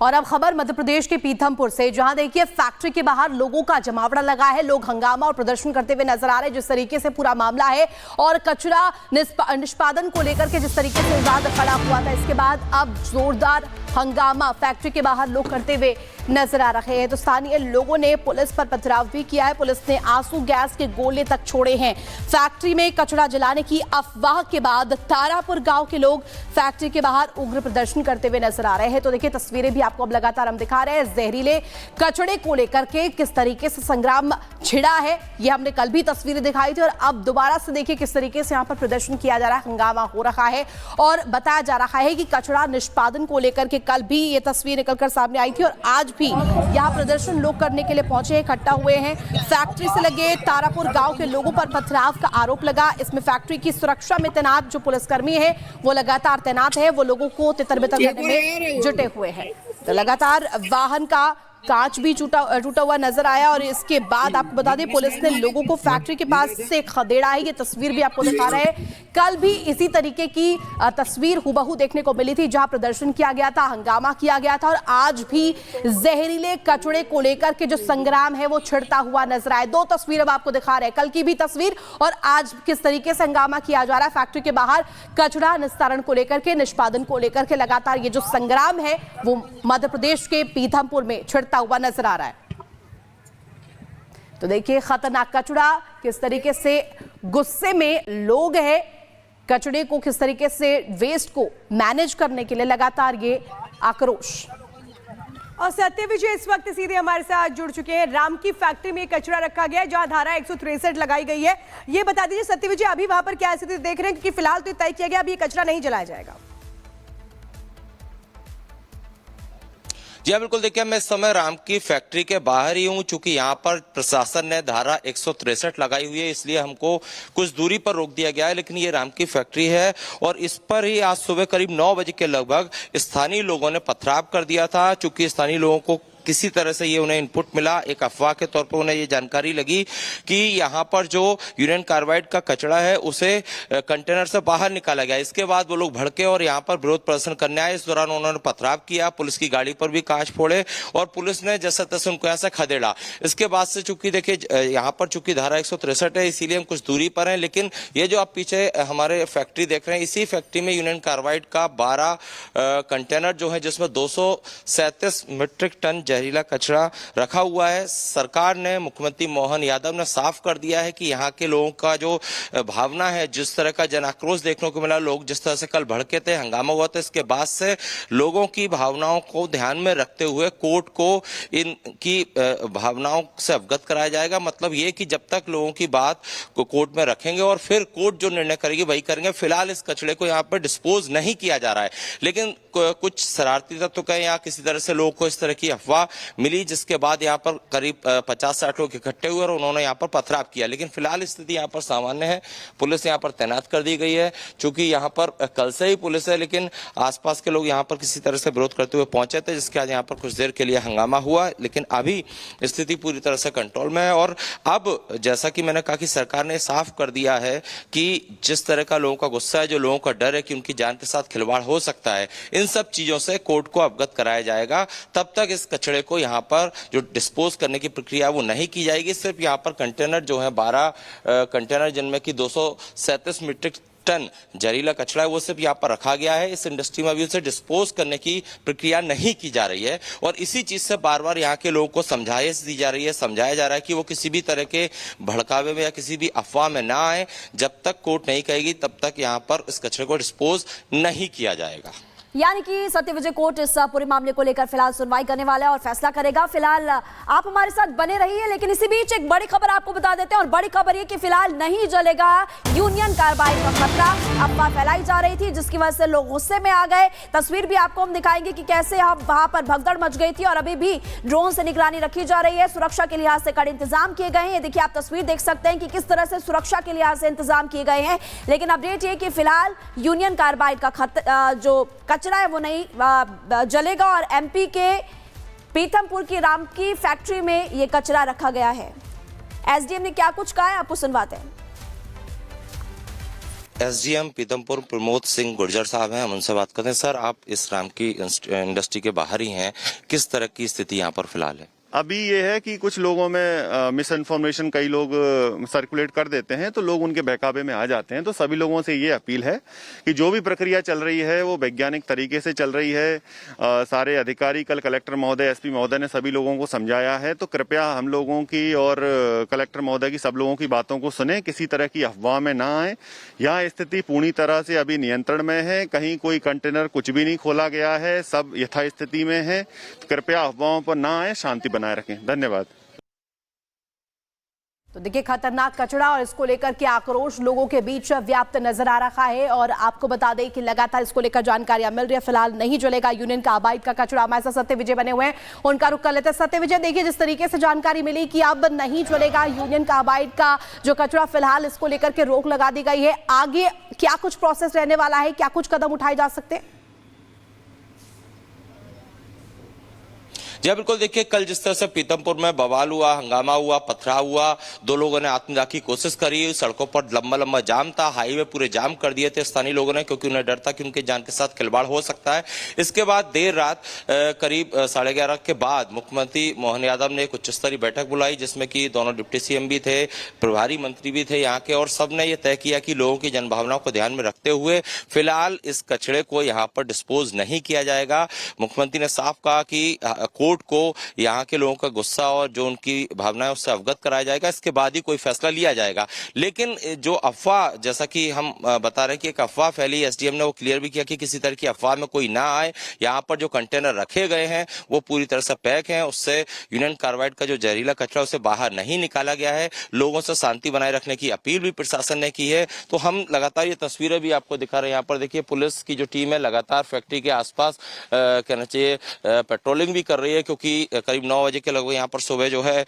और अब खबर मध्य प्रदेश के पीथमपुर से, जहां देखिए फैक्ट्री के बाहर लोगों का जमावड़ा लगा है। लोग हंगामा और प्रदर्शन करते हुए नजर आ रहे हैं। जिस तरीके से पूरा मामला है और कचरा निष्पादन को लेकर के जिस तरीके से विवाद खड़ा हुआ था, इसके बाद अब जोरदार हंगामा फैक्ट्री के बाहर लोग करते हुए नजर आ रहे हैं। तो स्थानीय लोगों ने पुलिस पर पथराव भी किया है। पुलिस ने आंसू गैस के गोले तक छोड़े हैं। फैक्ट्री में कचरा जलाने की अफवाह के बाद तारापुर गांव के लोग फैक्ट्री के बाहर उग्र प्रदर्शन करते हुए नजर आ रहे हैं। तो देखिए तस्वीरें भी आपको अब लगातार हम दिखा रहे हैं। जहरीले कचड़े को लेकर के किस तरीके से संग्राम छिड़ा है, ये हमने कल भी तस्वीरें दिखाई थी और अब दोबारा से देखिए किस तरीके से यहाँ पर प्रदर्शन किया जा रहा है, हंगामा हो रहा है। और बताया जा रहा है कि कचरा निष्पादन को लेकर के कल भी ये तस्वीर निकलकर सामने आई थी और आज भी यहाँ प्रदर्शन लोग करने के लिए पहुंचे, इकट्ठा हुए हैं। फैक्ट्री से लगे तारापुर गांव के लोगों पर पथराव का आरोप लगा। इसमें फैक्ट्री की सुरक्षा में तैनात जो पुलिसकर्मी है वो लगातार तैनात है, वो लोगों को तितर-बितर करने में जुटे हुए हैं। तो लगातार वाहन का कांच भी टूटा हुआ नजर आया और इसके बाद आपको बता दें पुलिस ने लोगों को फैक्ट्री के पास से खदेड़ा है। ये तस्वीर भी आपको दिखा रहे हैं। कल भी इसी तरीके की तस्वीर हुबहू देखने को मिली थी, जहां प्रदर्शन किया गया था, हंगामा किया गया था और आज भी जहरीले कचड़े को लेकर के जो संग्राम है वो छिड़ता हुआ नजर आया। दो तस्वीर अब आपको दिखा रहे हैं, कल की भी तस्वीर और आज किस तरीके से हंगामा किया जा रहा है। फैक्ट्री के बाहर कचरा निस्तारण को लेकर के, निष्पादन को लेकर के लगातार ये जो संग्राम है वो मध्य प्रदेश के पीथमपुर में छिड़ता हुआ नजर आ रहा है। तो देखिए खतरनाक कचरा, किस तरीके से गुस्से में लोग हैं, कचड़े को किस तरीके से वेस्ट को मैनेज करने के लिए लगातार ये आक्रोश। और सत्य विजय इस वक्त सीधे हमारे साथ जुड़ चुके हैं। राम की फैक्ट्री में कचरा रखा गया है जहां धारा 163 लगाई गई है। ये बता दीजिए सत्य विजय, अभी वहां पर क्या स्थिति देख रहे हैं, क्योंकि फिलहाल तो तय किया गया अभी कचरा नहीं जलाया जाएगा। जी हाँ, बिल्कुल। देखिए मैं इस समय राम की फैक्ट्री के बाहर ही हूँ। चूंकि यहाँ पर प्रशासन ने धारा 163 लगाई हुई है, इसलिए हमको कुछ दूरी पर रोक दिया गया है। लेकिन ये राम की फैक्ट्री है और इस पर ही आज सुबह करीब 9 बजे के लगभग स्थानीय लोगों ने पथराव कर दिया था। चूंकि स्थानीय लोगों को किसी तरह से ये उन्हें इनपुट मिला, एक अफवाह के तौर पर उन्हें ये जानकारी लगी कि यहाँ पर जो यूरेनियम कार्बाइड का कचरा है उसे कंटेनर से बाहर निकाला गया। इसके बाद वो लोग भड़के और यहाँ पर विरोध प्रदर्शन करने आए। इस दौरान उन्होंने पथराव किया, पुलिस की गाड़ी पर भी कांच फोड़े और पुलिस ने जैसे तैसे उनको ऐसा खदेड़ा। इसके बाद से चूंकि देखिए यहाँ पर चूंकि धारा 163 है, इसीलिए हम कुछ दूरी पर हैं। लेकिन ये जो आप पीछे हमारे फैक्ट्री देख रहे हैं, इसी फैक्ट्री में यूरेनियम कार्बाइड का 12 कंटेनर जो है, जिसमें 237 मीट्रिक टन जहरीला कचरा रखा हुआ है। सरकार ने, मुख्यमंत्री मोहन यादव ने साफ कर दिया है कि यहाँ के लोगों का जो भावना है, जिस तरह का जन आक्रोश देखने को मिला, लोग जिस तरह से कल भड़के थे, हंगामा हुआ था, इसके बाद से लोगों की भावनाओं को ध्यान में रखते हुए कोर्ट को इनकी भावनाओं से अवगत कराया जाएगा। मतलब ये कि जब तक लोगों की बात को कोर्ट में रखेंगे और फिर कोर्ट जो निर्णय करेगी वही करेंगे। फिलहाल इस कचरे को यहाँ पर डिस्पोज नहीं किया जा रहा है। लेकिन कुछ शरारती तत्व कहें या किसी तरह से लोगों को इस तरह की अफवाह मिली, जिसके बाद यहाँ पर करीब 50-60 लोग इकट्ठे हुए और उन्होंने यहाँ पर पथराव किया। लेकिन फिलहाल स्थिति यहाँ पर सामान्य है। पुलिस यहाँ पर तैनात कर दी गई है। चूंकि यहाँ पर कल से ही पुलिस है, लेकिन आसपास के लोग यहाँ पर किसी तरह से विरोध करते हुए पहुंचे थे, जिसके बाद यहाँ पर कुछ देर के लिए हंगामा हुआ। लेकिन अभी स्थिति पूरी तरह से कंट्रोल में है। और अब जैसा कि मैंने कहा कि सरकार ने साफ कर दिया है कि जिस तरह का लोगों का गुस्सा है, जो लोगों का डर है कि उनकी जान के साथ खिलवाड़ हो सकता है, इन सब चीजों से कोर्ट को अवगत कराया जाएगा। तब तक इस कचरे को यहाँ पर जो डिस्पोज करने की प्रक्रिया वो नहीं की जाएगी। सिर्फ यहाँ पर कंटेनर जो है 12 कंटेनर, जिनमें कि 237 मीट्रिक टन जहरीला कचरा है, वो सिर्फ यहाँ पर रखा गया है। इस इंडस्ट्री में अभी उसे डिस्पोज करने की प्रक्रिया नहीं की जा रही है और इसी चीज से बार बार यहाँ के लोगों को समझाया जा रहा है कि वो किसी भी तरह के भड़कावे में या किसी भी अफवाह में ना आए। जब तक कोर्ट नहीं कहेगी तब तक यहाँ पर इस कचरे को डिस्पोज नहीं किया जाएगा। यानी कि सत्य विजय कोर्ट इस पूरे मामले को लेकर फिलहाल सुनवाई करने वाला है और फैसला करेगा। फिलहाल आप हमारे साथ बने रहिए, लेकिन इसी बीच एक बड़ी खबर आपको बता देते हैं और बड़ी खबर ये कि फिलहाल नहीं जलेगा यूनियन कार्बाइड का खतरा। अफवाह फैलाई जा रही थी जिसकी वजह से लोग गुस्से में आ गए। तस्वीर भी आपको हम दिखाएंगे कि कैसे वहां पर भगदड़ मच गई थी और अभी भी ड्रोन से निगरानी रखी जा रही है। सुरक्षा के लिहाज से कड़े इंतजाम किए गए हैं। ये देखिए आप तस्वीर देख सकते हैं कि किस तरह से सुरक्षा के लिहाज से इंतजाम किए गए हैं। लेकिन अपडेट ये कि फिलहाल यूनियन कार्बाइड का जो कचरा है वो नहीं जलेगा और एमपी के पीथमपुर की राम की फैक्ट्री में ये कचरा रखा गया है। एसडीएम ने क्या कुछ कहा है आपको सुनवाते हैं। एसडीएम पीथमपुर प्रमोद सिंह गुर्जर साहब हैं, हम उनसे बात करते हैं। सर, आप इस राम की इंडस्ट्री के बाहर ही हैं, किस तरह की स्थिति यहाँ पर फिलहाल है? अभी ये है कि कुछ लोगों में मिस इन्फॉर्मेशन कई लोग सर्कुलेट कर देते हैं, तो लोग उनके बहकावे में आ जाते हैं। तो सभी लोगों से ये अपील है कि जो भी प्रक्रिया चल रही है वो वैज्ञानिक तरीके से चल रही है। सारे अधिकारी, कल कलेक्टर महोदय, एसपी महोदय ने सभी लोगों को समझाया है। तो कृपया हम लोगों की और कलेक्टर महोदय की, सब लोगों की बातों को सुने, किसी तरह की अफवाह में ना आए। यहाँ स्थिति पूरी तरह से अभी नियंत्रण में है, कहीं कोई कंटेनर कुछ भी नहीं खोला गया है, सब यथास्थिति में है। तो कृपया अफवाहों पर ना आए, शांति बनाए रखें। धन्यवाद। तो देखिए, खतरनाक कचरा और इसको लेकर के आक्रोश लोगों के बीच व्याप्त नजर आ रहा है। और आपको बता दें कि लगातार इसको लेकर जानकारियां मिल रही है। फिलहाल नहीं जलेगा यूनियन कार्बाइड का कचरा। हमारे साथ सत्य विजय बने हुए हैं, उनका रुख कर लेते हैं। सत्य विजय, देखिए, जिस तरीके से जानकारी मिली कि अब नहीं जलेगा यूनियन कार्बाइड का जो कचरा, फिलहाल इसको लेकर के रोक लगा दी गई है। आगे क्या कुछ प्रोसेस रहने वाला है, क्या कुछ कदम उठाए जा सकते हैं? जी बिल्कुल, देखिए, कल जिस तरह से पीथमपुर में बवाल हुआ, हंगामा हुआ, पथराव हुआ, दो लोगों ने आत्मदाह की कोशिश करी, सड़कों पर लंबा लंबा जाम था, हाईवे पूरे जाम कर दिए थे स्थानीय लोगों ने, क्योंकि उन्हें डर था कि उनकी जान के साथ खिलवाड़ हो सकता है। इसके बाद देर रात करीब 11:30 के बाद मुख्यमंत्री मोहन यादव ने एक उच्च स्तरीय बैठक बुलाई, जिसमें कि दोनों डिप्टी सीएम भी थे, प्रभारी मंत्री भी थे यहाँ के, और सबने ये तय किया कि लोगों की जनभावनाओं को ध्यान में रखते हुए फिलहाल इस कचरे को यहाँ पर डिस्पोज नहीं किया जाएगा। मुख्यमंत्री ने साफ कहा कि कोर्ट को यहाँ के लोगों का गुस्सा और जो उनकी भावनाएं उससे अवगत कराया जाएगा, इसके बाद ही कोई फैसला लिया जाएगा। लेकिन जो अफवाह, जैसा कि हम बता रहे हैं कि एक अफवाह फैली, एसडीएम ने वो क्लियर भी किया कि किसी तरह की अफवाह में कोई ना आए। यहाँ पर जो कंटेनर रखे गए हैं वो पूरी तरह से पैक हैं, उससे यूनियन कार्बाइड का जो जहरीला कचरा उसे बाहर नहीं निकाला गया है। लोगों से शांति बनाए रखने की अपील भी प्रशासन ने की है। तो हम लगातार ये तस्वीरें भी आपको दिखा रहे हैं। यहाँ पर देखिए, पुलिस की जो टीम है लगातार फैक्ट्री के आसपास कहना चाहिए पेट्रोलिंग भी कर रही है, क्योंकि करीब 9 बजे के लगभग यहाँ पर सुबह जो है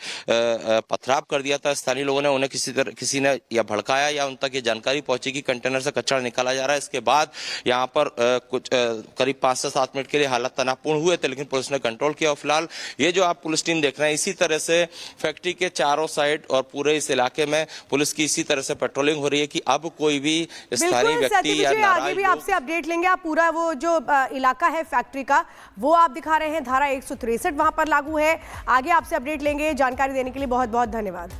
पथराव कर दिया था स्थानीय लोगों ने। उन्हें किसी ने या भड़काया या उन तक ये जानकारी पहुंची कि कंटेनर से कचरा निकाला जा रहा है। इसके बाद यहाँ पर कुछ करीब 5 से 7 मिनट के लिए हालात तनावपूर्ण हुए थे, लेकिन पुलिस ने कंट्रोल किया। और फिलहाल ये जो आप पुलिस टीम देख रहे हैं, इसी तरह से फैक्ट्री के चारों साइड और पूरे इस इलाके में पुलिस की इसी तरह से पेट्रोलिंग हो रही है कि अब कोई भी स्थानीय व्यक्ति या आगे भी आपसे अपडेट लेंगे। आप पूरा वो जो इलाका है फैक्ट्री का, वो आप दिखा रहे हैं, धारा 163 वहां पर लागू है। आगे आपसे अपडेट लेंगे। जानकारी देने के लिए बहुत बहुत धन्यवाद।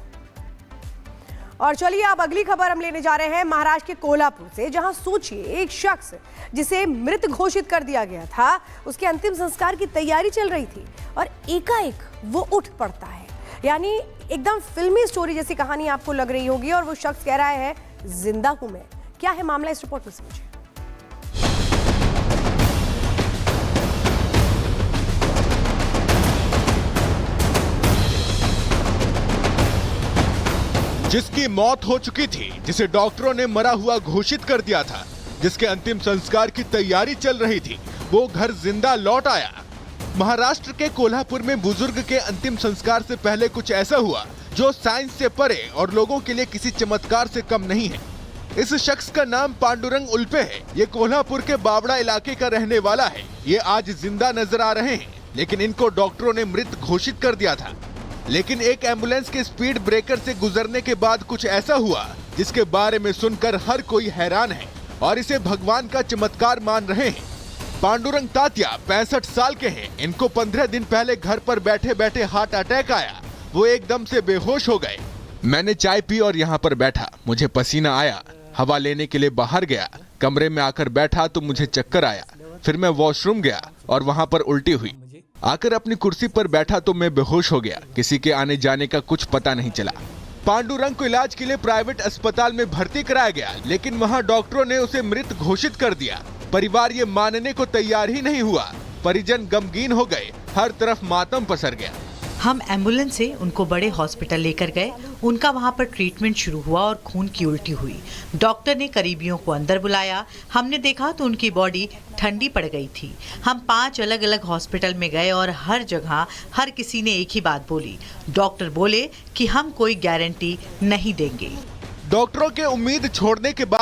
और चलिए, अब अगली खबर हम लेने जा रहे हैं महाराष्ट्र के कोल्हापुर से, जहां सोचिए, एक शख्स जिसे मृत घोषित कर दिया गया था, उसके अंतिम संस्कार की तैयारी चल रही थी और एकाएक वो उठ पड़ता है। यानी एकदम फिल्मी स्टोरी जैसी कहानी आपको लग रही होगी। और वो शख्स कह रहा है, जिंदा हूं मैं। क्या है मामला, इस रिपोर्ट में समझिए। जिसकी मौत हो चुकी थी, जिसे डॉक्टरों ने मरा हुआ घोषित कर दिया था, जिसके अंतिम संस्कार की तैयारी चल रही थी, वो घर जिंदा लौट आया। महाराष्ट्र के कोल्हापुर में बुजुर्ग के अंतिम संस्कार से पहले कुछ ऐसा हुआ जो साइंस से परे और लोगों के लिए किसी चमत्कार से कम नहीं है। इस शख्स का नाम पांडुरंग उल्पे है। ये कोल्हापुर के बावड़ा इलाके का रहने वाला है। ये आज जिंदा नजर आ रहे हैं, लेकिन इनको डॉक्टरों ने मृत घोषित कर दिया था। लेकिन एक एम्बुलेंस के स्पीड ब्रेकर से गुजरने के बाद कुछ ऐसा हुआ जिसके बारे में सुनकर हर कोई हैरान है और इसे भगवान का चमत्कार मान रहे हैं। पांडुरंग तात्या 65 साल के हैं। इनको 15 दिन पहले घर पर बैठे बैठे हार्ट अटैक आया। वो एकदम से बेहोश हो गए। मैंने चाय पी और यहाँ पर बैठा। मुझे पसीना आया। हवा लेने के लिए बाहर गया। कमरे में आकर बैठा तो मुझे चक्कर आया। फिर मैं वॉशरूम गया और वहाँ पर उल्टी हुई। आकर अपनी कुर्सी पर बैठा तो मैं बेहोश हो गया। किसी के आने जाने का कुछ पता नहीं चला। पांडुरंग को इलाज के लिए प्राइवेट अस्पताल में भर्ती कराया गया, लेकिन वहां डॉक्टरों ने उसे मृत घोषित कर दिया। परिवार ये मानने को तैयार ही नहीं हुआ। परिजन गमगीन हो गए। हर तरफ मातम पसर गया। हम एम्बुलेंस से उनको बड़े हॉस्पिटल लेकर गए। उनका वहां पर ट्रीटमेंट शुरू हुआ और खून की उल्टी हुई। डॉक्टर ने करीबियों को अंदर बुलाया। हमने देखा तो उनकी बॉडी ठंडी पड़ गई थी। हम 5 अलग अलग हॉस्पिटल में गए और हर जगह हर किसी ने एक ही बात बोली। डॉक्टर बोले कि हम कोई गारंटी नहीं देंगे। डॉक्टरों के उम्मीद छोड़ने के बाद